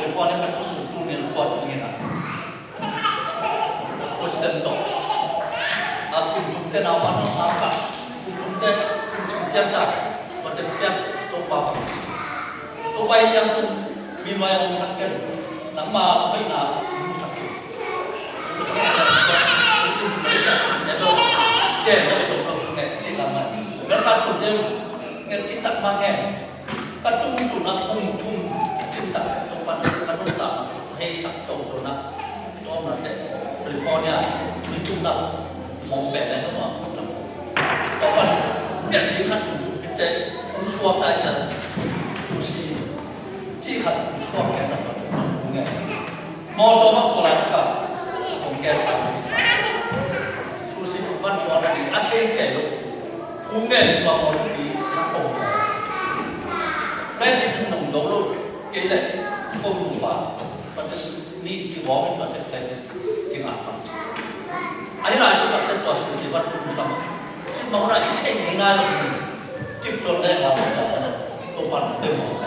Before they went to school in Fort Mina. President Dong. Aku jumpa nama Saka. Jumpa jumpa macam topa. Topa yang tu minway orang sakit. Nama apa nak sakit. Itu dia tak cukup dengan cinta mati. Mereka tu dia dengan cinta mati. Kadang itu nak untung cinta topa kadang takให้สักตัวนะตัวนั้นแต่บริฟอร์เนี่ยมีจุดนับมองแบบนั้นว่าเพราะว่าอย่างที่ท่านพิจารณาผู้ช่วยได้จะดูสิที่ท่านผู้ช่วยแก่นั้นเป็นไงมองตัวมากกว่านั้นก็ผมแก่ทำดูสิวันก่อนนี้อาเช่นแก่ลูกผู้แก่กว่าคนที่ทั้งโตแม่ที่คุณหนุ่มโตลูกเกล้ก็รู้ว่าpada ni kiwang pada kita kita apa? Ayah itu pada tuas bersifat utama. Jadi mana itu yang ingat cipta dan apa topan demo.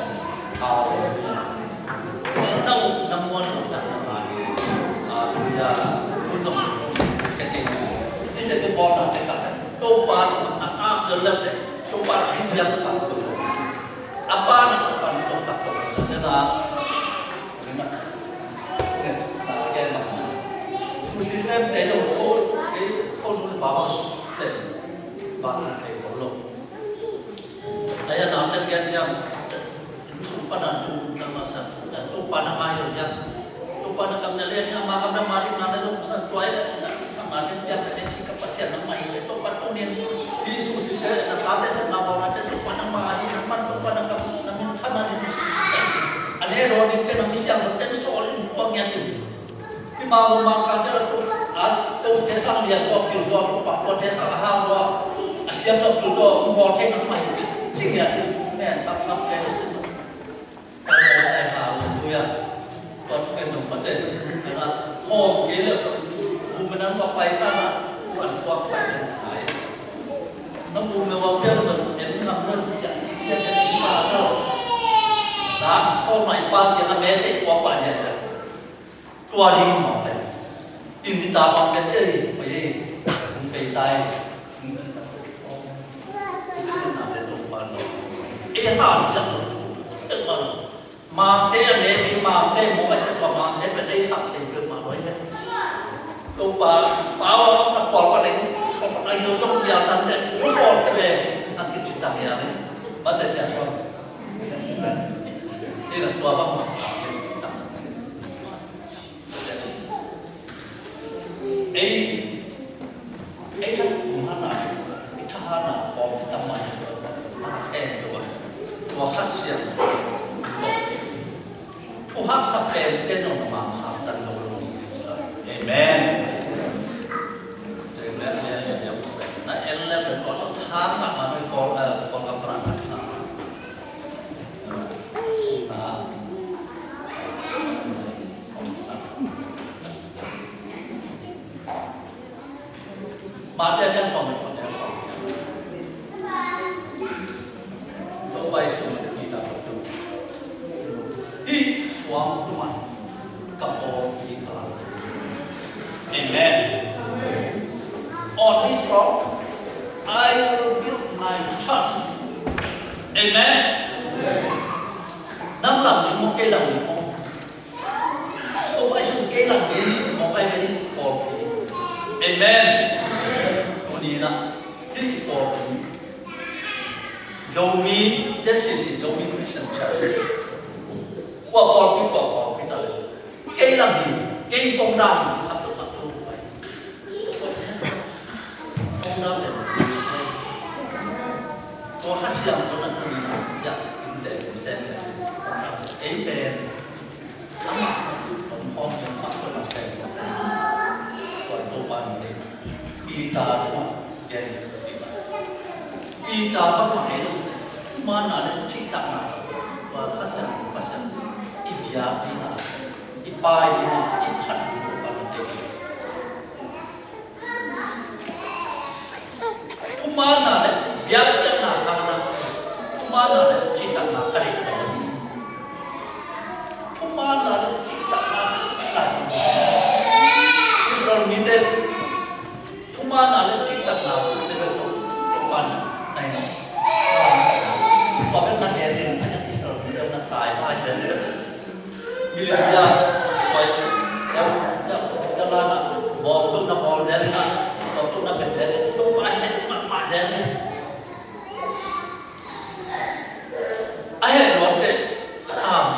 Tahu namuan kita nama dia untuk kita ini satu bola kita topan dalam topan yang kita apa nak topan topan kita Mesti saya tidak tahu, kalau bawa saya bawa ke Pulau. Saya nak kerja jam, sumpah nanti nama saya, dan tu panah air yang, tu panah kami lihat yang makam dan mari nanti tu pesan tuai, sama ada yang ada jika pasien nama itu, tu panah ni di susi saya, dan ada senang nanti tu panah air, nama tu panah kami nama tanah ini. Ada orang itu nama siapa, tapi soal uangnya sih. Mau makan tu desa lihat kau pilih kau desa hal siap tu pilih mau cek apa cek ya ni sab dari situ kalau saya tahu ya kau kena betul karena kau gila bukan apa tanah bukan apa lain namun mewakili jadi namun jadi apa dah so mai pan dia mesej apa saja tua di mana? Ini tak pakai ini, pakai tai, ini tak pakai. Ini nak lupa ni. Tak jangan, teman. Mate ni, mate, mau macam apa? Mate pada sakit bermana ni? Lupa, bawa nak kuat ni, kuat lagi tu dia nanti musuh tu, nanti cerita dia ni. Macam siapa? Ini tua bang. Itu mana? Itu mana? Orang taman, tua hasil, tua sampai dengan mahal dan lalu. Amen. Nah, elah berkata tamat mana kau kaperan. Mata dia sama macam apa? Doa itu kita betul. Di suam Tuhan kapal kita. Amen. On this rock, I will build my trust. Amen. Năm lần chúng một cây lần đi không? Doa itu cây lần đi, một cây đi còn. Amen. Ini nak ini orang Zomi, jadi si Zomi Christian Church. Orang kita le, kaya lagi, kaya fondam kita satu. Fondam le, orang hasil orang ini ya, ini sen, ini nama orang yang satu sen, orang tua ini. Kita jadi kita apa mana ada cita pasal ibia ipai ikat mana ada biarnya sana mana ada cita nak kerja mana sen milia soi ya lana bol tu na bol sen na tu na be sen tu ma sen ai lo de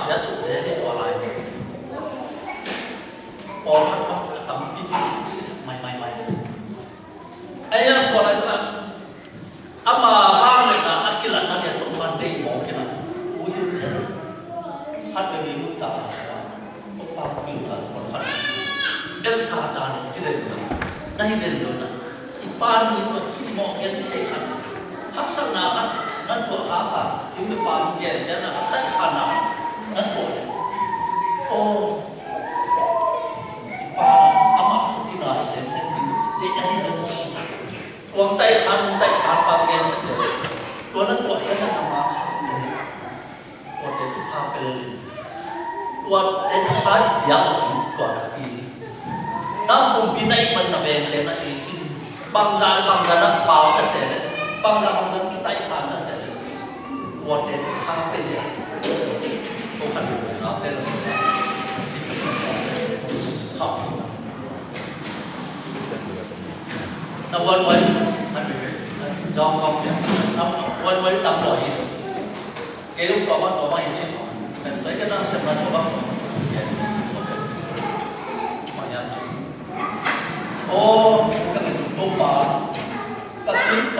sia su de wa lai bol tam pi mai ai ya bol ai ama bang na akilan na dia tu pandai mo kena uyun sen hat be ni ta pa pi ta ko khan el sa ta ni ti de na hi den do na ti pa ni to chi mo ken thai khan hak sang na khan nan to a pa ti me pa ni ye sen na sai khan na nan to o ti pa ama tu ti na sen ti ani naวงไต้คันไต้ขาปากเย็นเฉยตัวนั้นตัวฉันจะทำมาตัวเด็กพาไปเลยตัวเด็กพาอีกยาวถึงกว่าปีน้ำปุ่มปีนั้นมันจะเป็นเลยนะที่บางจานนั้นเปล่าจะเสร็จบางจานที่ไต้คันจะเสร็จตัวเด็กพาไปเลยตัวขันอยู่นะเป็นสิ่งครับ那弯弯，然后高点，那弯弯当落去，给我爸爸已经好，那个当什么爸爸好像哦，那个都把，那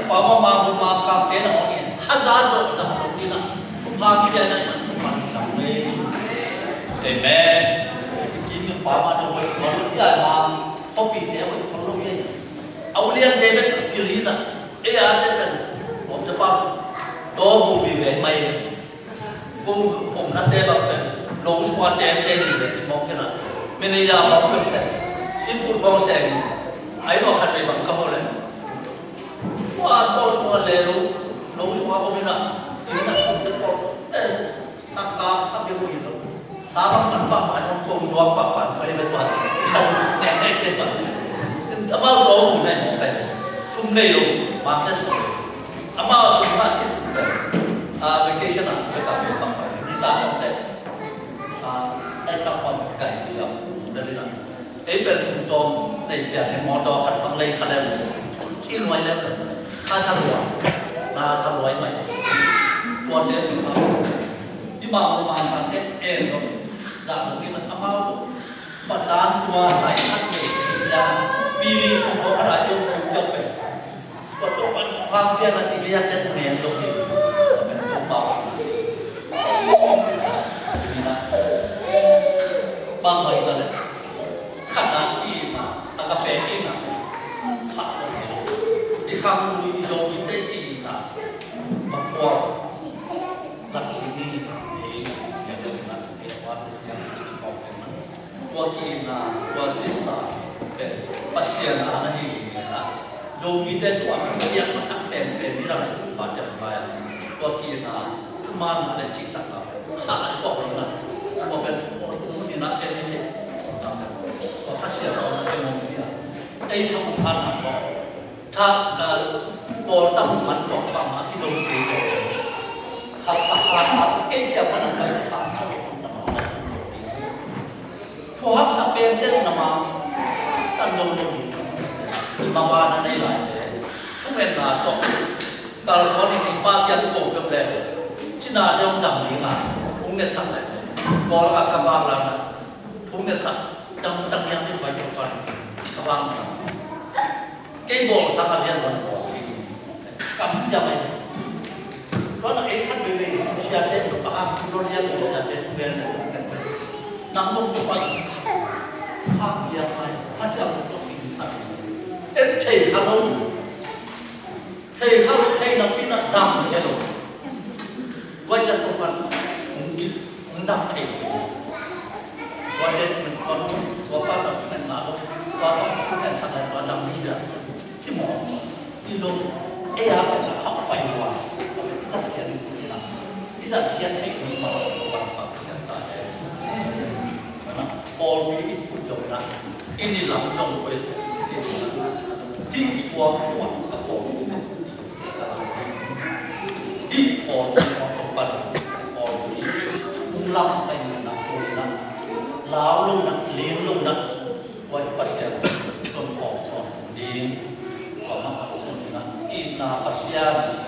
爸爸妈搞点好点，还咋做怎么弄的呢？不怕你在那不怕你怎么的？对呗，今天爸爸就会我们家嘛，好比这会好容易。เอาเลี้ยงเด็กกิรินะอาจจะเป็นผมจะปั้มโตบูบีเวไม่ผมนั่นเด็กแบบเป็นลงสปอร์ตเด็กเลยมองกันนะไม่ได้ยาวมองเป็นแสงสิบฟุตบอลแสงไอ้บอกขัดไปบังคับเลยว่าบอลสปอร์ตเลยลงสปอร์ตผมนะที่นั่นผมจะบอกสักการสักเดียวอีกแล้วสาบังมันปั้มมันตรงตัวปั้มไปเป็นตัวสั่นแน่ๆเป็นแบบอาม่าโตหุ่นในหัวไปซุ่มในลงมาแค่สุดอาม่าซุ่มมาสิไปเกชั่นไปกับไปกับไปนี่ตาของแต่ได้รับความไก่เดียวได้เลยนะเป็นสุ่มโตในอย่างในมอดอขัดฟังเลยขัดแล้วที่รวยแล้วถ้าสรวยมาสรวยใหม่ตัวเดียวครับที่มาประมาณพันเอ็นก็จากตรงนี้มันอาม่าบัดตามตัวใส่ทัดเกศจะปีนี้ของอะไรยกถูกจับไปก็ต้องมันความเพียรนั่นที่เรียกจะเรียนตรงนี้เป็นตัวเบานี่นะบางคนก็เลยขัดน้ำที่มาตะกะเปนนี่นะขัดตรงนี้ที่ข้างมือที่โยนที่เต้ที่นะบางตัวตัดที่นี่อย่างเดียวนะเรียกว่าอย่างออกเป็นตัวกีนะตัวที่สามpasien anak ini na zombie itu yang masak tempe ni lah banyak banyak waktu na mana ada cita lah hak suap lah bukan ni nak jadi pasien orang yang dia cuma anak kok tak bol taman kok pama kita mesti hak kerja mana kaya hak kohak sampai dia namaตั้งลงที่บางวันนั่นได้หลายเลยทุกเวลาตกการสอนในป้ายังโกงกันเลยที่น่าจะต้องดังนี้มาผมเนี่ยสั่งเลยบอกกับบ้านเรานะผมเนี่ยสั่งตั้งยังไม่ไปจบกันกับบ้านเก่งบอกสั่งอะไรอย่างนั้นกำจะไม่เพราะนั่นเองท่านไปเสียเด็กป้าโดนเสียเด็กเรียนนั่งลงทุกวันภาพยาไปภาษาอังกฤษเทข้าวเทน้ำพินาจำเนี่ยหรอว่าจะต้องมันจำเทว่าเด็กมันว่าป้าแบบเป็นหมาว่าเป็นสัตว์ว่าดำนี่เด้อที่หมอที่ลงอาเป็นเขาไปว่าสัตว์เขียนนี่นะที่สัตว์เขียนเทคนิคมาเขียนตาพอมีผู้จบนะอินนี่หลังจงไปที่ชัวร์หัวกระโปรงที่พอที่ชัวร์ปันพอที่มุมลับ na pasyan